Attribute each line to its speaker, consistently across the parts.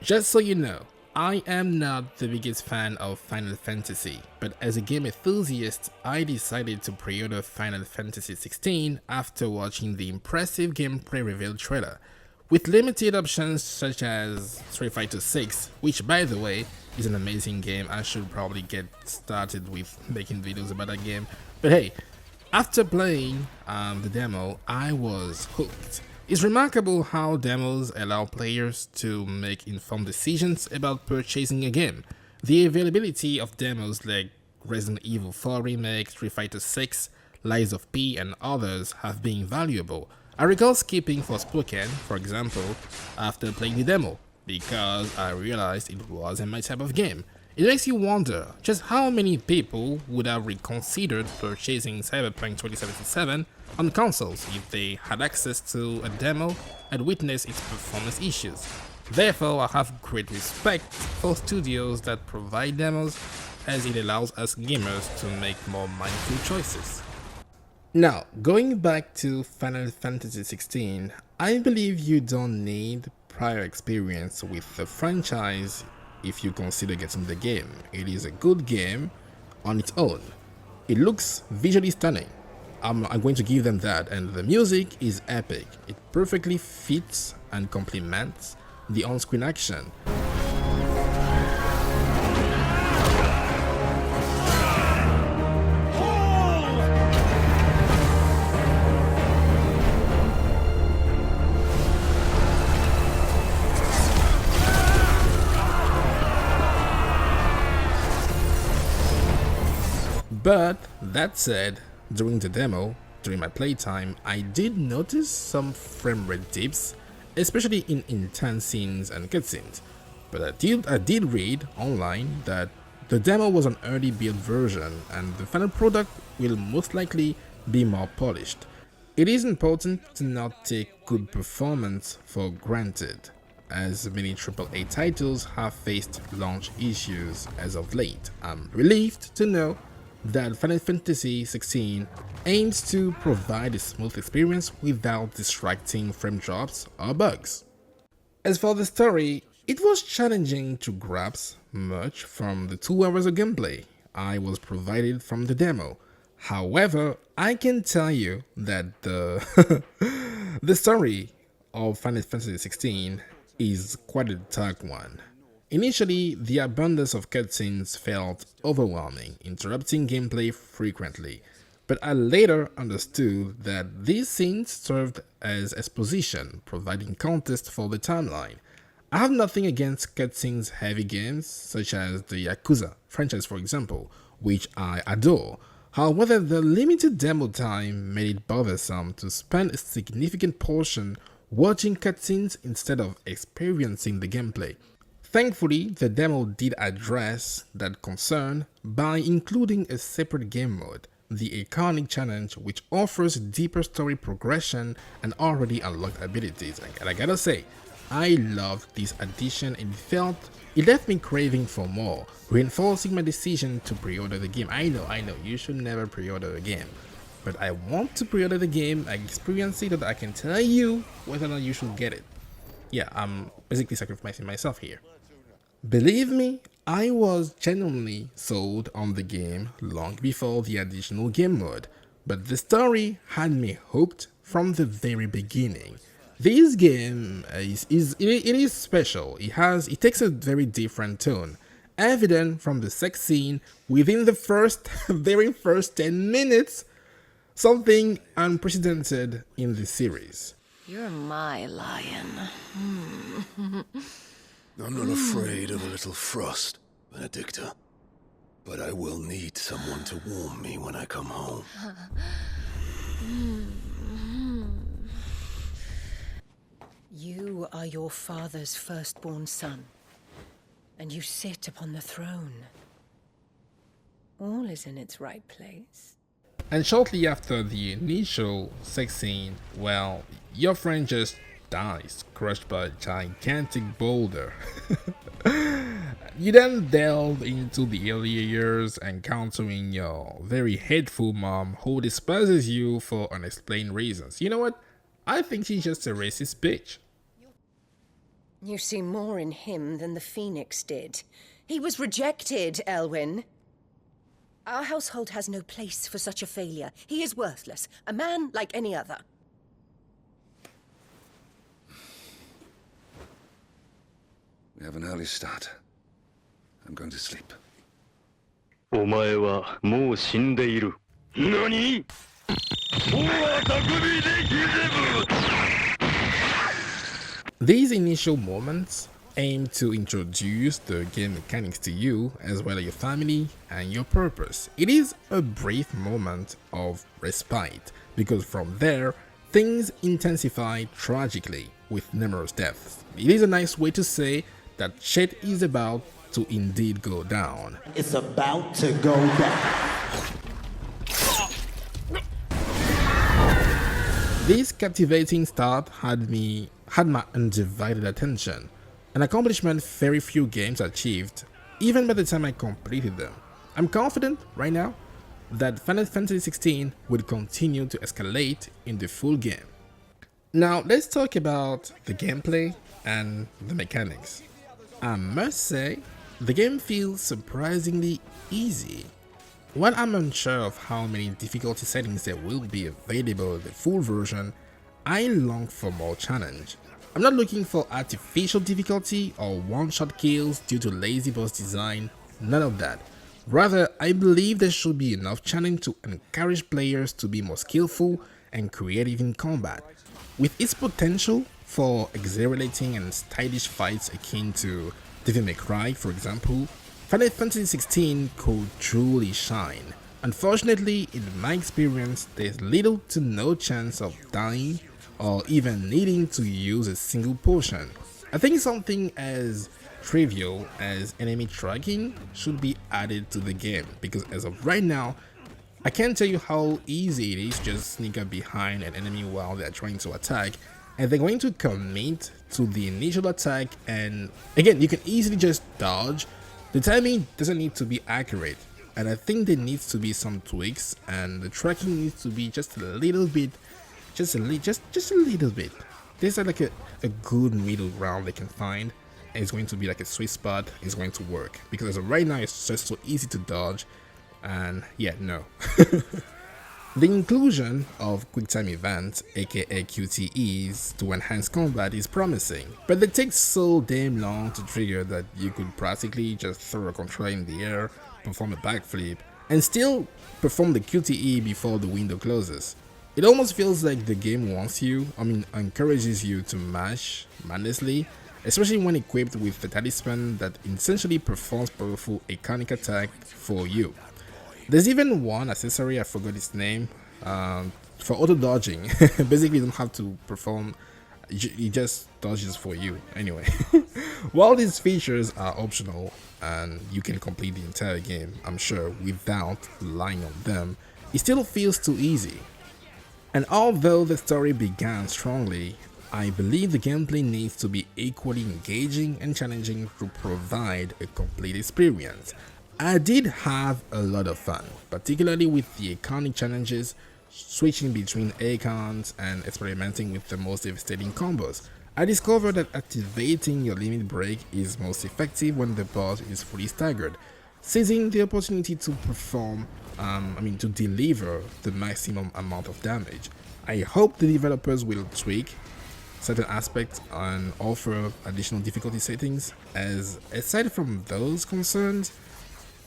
Speaker 1: Just so you know, I am not the biggest fan of Final Fantasy, but as a game enthusiast, I decided to pre-order Final Fantasy 16 after watching the impressive gameplay reveal trailer. With limited options such as Street Fighter 6, which by the way is an amazing game. I should probably get started with making videos about that game. But hey, after playing the demo, I was hooked. It's remarkable how demos allow players to make informed decisions about purchasing a game. The availability of demos like Resident Evil 4 Remake, Street Fighter 6, Lies of P, and others have been valuable. I recall skipping Forspoken, for example, after playing the demo, because I realized it wasn't my type of game. It makes you wonder just how many people would have reconsidered purchasing Cyberpunk 2077 on consoles if they had access to a demo and witnessed its performance issues. Therefore, I have great respect for studios that provide demos, as it allows us gamers to make more mindful choices. Now, going back to Final Fantasy 16, I believe you don't need prior experience with the franchise if you consider getting the game. It is a good game on its own. It looks visually stunning. I'm going to give them that, and the music is epic. It perfectly fits and complements the on-screen action. But that said, during the demo, during my playtime, I did notice some frame rate dips, especially in intense scenes and cutscenes. But I did read online that the demo was an early build version and the final product will most likely be more polished. It is important to not take good performance for granted, as many AAA titles have faced launch issues as of late. I'm relieved to know that Final Fantasy 16 aims to provide a smooth experience without distracting frame drops or bugs. As for the story, it was challenging to grasp much from the 2 hours of gameplay I was provided from the demo. However, I can tell you that the the story of Final Fantasy 16 is quite a dark one. Initially, the abundance of cutscenes felt overwhelming, interrupting gameplay frequently, but I later understood that these scenes served as exposition, providing context for the timeline. I have nothing against cutscenes-heavy games, such as the Yakuza franchise for example, which I adore. However, the limited demo time made it bothersome to spend a significant portion watching cutscenes instead of experiencing the gameplay. Thankfully, the demo did address that concern by including a separate game mode, the Iconic Challenge, which offers deeper story progression and already unlocked abilities. And I gotta say, I loved this addition and it left me craving for more, reinforcing my decision to pre-order the game. I know, you should never pre-order a game, but I want to pre-order the game, experience it, so that I can tell you whether or not you should get it. Yeah, I'm basically sacrificing myself here. Believe me, I was genuinely sold on the game long before the additional game mode, but the story had me hooked from the very beginning. This game is special. It takes a very different tone, evident from the sex scene within the very first 10 minutes, something unprecedented in the series.
Speaker 2: You're my lion.
Speaker 3: I'm not afraid of a little frost, Benedicta. But I will need someone to warm me when I come home.
Speaker 2: You are your father's firstborn son, and you sit upon the throne. All is in its right place.
Speaker 1: And shortly after the initial sex scene, well, your friend just dies, crushed by a gigantic boulder. You then delve into the earlier years, encountering your very hateful mom who despises you for unexplained reasons. You know what? I think she's just a racist bitch.
Speaker 2: You see more in him than the Phoenix did. He was rejected, Elwyn. Our household has no place for such a failure. He is worthless, a man like any other.
Speaker 3: We have an early start. I'm going to sleep.
Speaker 4: お前はもう死んでいる。何？These
Speaker 1: initial moments aim to introduce the game mechanics to you as well as your family and your purpose. It is a brief moment of respite because from there things intensify tragically with numerous deaths. It is a nice way to say that shit is about to indeed go down.
Speaker 5: It's about to go down.
Speaker 1: This captivating start had my undivided attention, an accomplishment very few games achieved, even by the time I completed them. I'm confident right now that Final Fantasy XVI will continue to escalate in the full game. Now let's talk about the gameplay and the mechanics. I must say, the game feels surprisingly easy. While I'm unsure of how many difficulty settings there will be available in the full version, I long for more challenge. I'm not looking for artificial difficulty or one-shot kills due to lazy boss design, none of that. Rather, I believe there should be enough challenge to encourage players to be more skillful and creative in combat. With its potential for exhilarating and stylish fights akin to Devil May Cry, for example, Final Fantasy XVI could truly shine. Unfortunately, in my experience, there's little to no chance of dying or even needing to use a single potion. I think something as trivial as enemy tracking should be added to the game because as of right now, I can't tell you how easy it is just sneak up behind an enemy while they're trying to attack and they're going to commit to the initial attack, and again, you can easily just dodge. The timing doesn't need to be accurate, and I think there needs to be some tweaks, and the tracking needs to be just a little bit, just a little bit. There's like a good middle ground they can find, and it's going to be like a sweet spot. It's going to work because as of right now, it's just so easy to dodge, and yeah, no. The inclusion of QuickTime events, aka QTEs, to enhance combat is promising, but they take so damn long to trigger that you could practically just throw a controller in the air, perform a backflip, and still perform the QTE before the window closes. It almost feels like the game wants you, encourages you to mash mindlessly, especially when equipped with the talisman that essentially performs powerful iconic attack for you. There's even one accessory, I forgot its name, for auto dodging. Basically, you don't have to perform, it just dodges for you. Anyway, while these features are optional and you can complete the entire game, I'm sure, without relying on them, it still feels too easy. And although the story began strongly, I believe the gameplay needs to be equally engaging and challenging to provide a complete experience. I did have a lot of fun, particularly with the iconic challenges, switching between icons and experimenting with the most devastating combos. I discovered that activating your limit break is most effective when the boss is fully staggered, seizing the opportunity to to deliver the maximum amount of damage. I hope the developers will tweak certain aspects and offer additional difficulty settings, as aside from those concerns,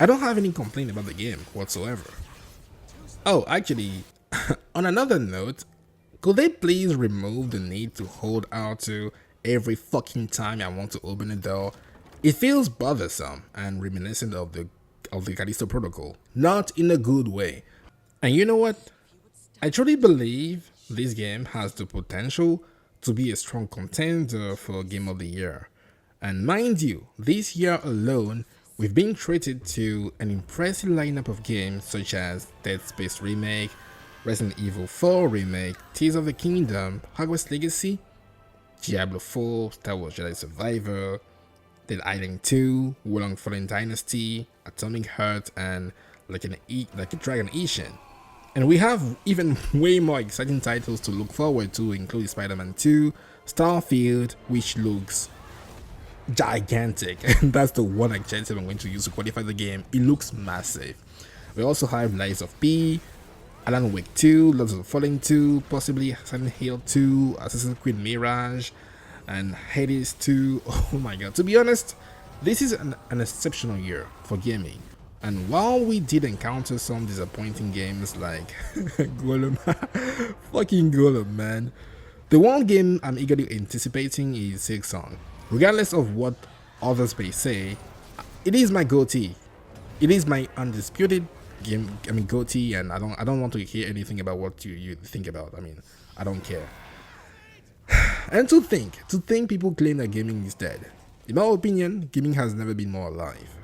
Speaker 1: I don't have any complaint about the game whatsoever. Oh, actually, on another note, could they please remove the need to hold R2 every fucking time I want to open a door? It feels bothersome and reminiscent of the Callisto Protocol, not in a good way. And you know what? I truly believe this game has the potential to be a strong contender for Game of the Year. And mind you, this year alone, we've been treated to an impressive lineup of games such as Dead Space Remake, Resident Evil 4 Remake, Tears of the Kingdom, Hogwarts Legacy, Diablo 4, Star Wars Jedi Survivor, Dead Island 2, Wulong Fallen Dynasty, Atomic Heart, and like a Dragon Ishin. And we have even way more exciting titles to look forward to, including Spider-Man 2, Starfield, which looks gigantic, and that's the one adjective I'm going to use to qualify the game. It looks massive. We also have Lies of P, Alan Wake 2, Lords of the Fallen 2, possibly Silent Hill 2, Assassin's Creed Mirage, and Hades 2. Oh my god, to be honest, this is an exceptional year for gaming. And while we did encounter some disappointing games like Golem, fucking Golem, man, the one game I'm eagerly anticipating is Silksong. Regardless of what others may say, it is my GOTY. It is my undisputed game. I mean, GOTY, and I don't want to hear anything about what you think about. I mean, I don't care. And to think people claim that gaming is dead. In my opinion, gaming has never been more alive.